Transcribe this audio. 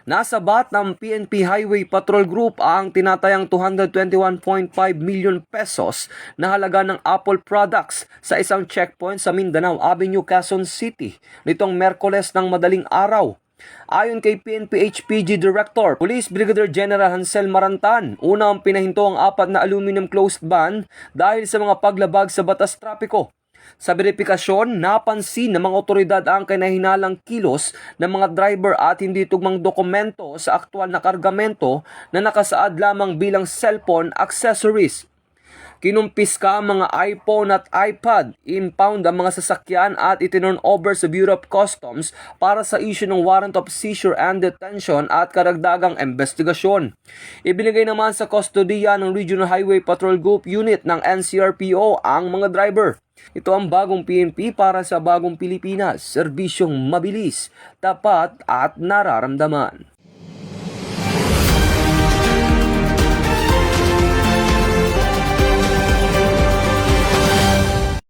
Nasabat ng PNP Highway Patrol Group ang tinatayang 221.5 million pesos na halaga ng Apple products sa isang checkpoint sa Mindanao Avenue, Quezon City nitong Merkoles ng madaling araw. Ayon kay PNP HPG Director, Police Brigadier General Hansel Marantan, unang pinahinto ang 4 na aluminum closed van dahil sa mga paglabag sa batas trapiko. Sa beripikasyon, napansin ng mga otoridad ang kinahinalang kilos ng mga driver at hindi tugmang dokumento sa aktwal na kargamento na nakasaad lamang bilang cellphone accessories. Kinumpiska ang mga iPhone at iPad, impound ang mga sasakyan at itinurn over sa Bureau of Customs para sa issue ng warrant of seizure and detention at karagdagang investigasyon. Ibinigay naman sa kustodiya ng Regional Highway Patrol Group Unit ng NCRPO ang mga driver. Ito ang bagong PNP para sa bagong Pilipinas, serbisyong mabilis, tapat at nararamdaman.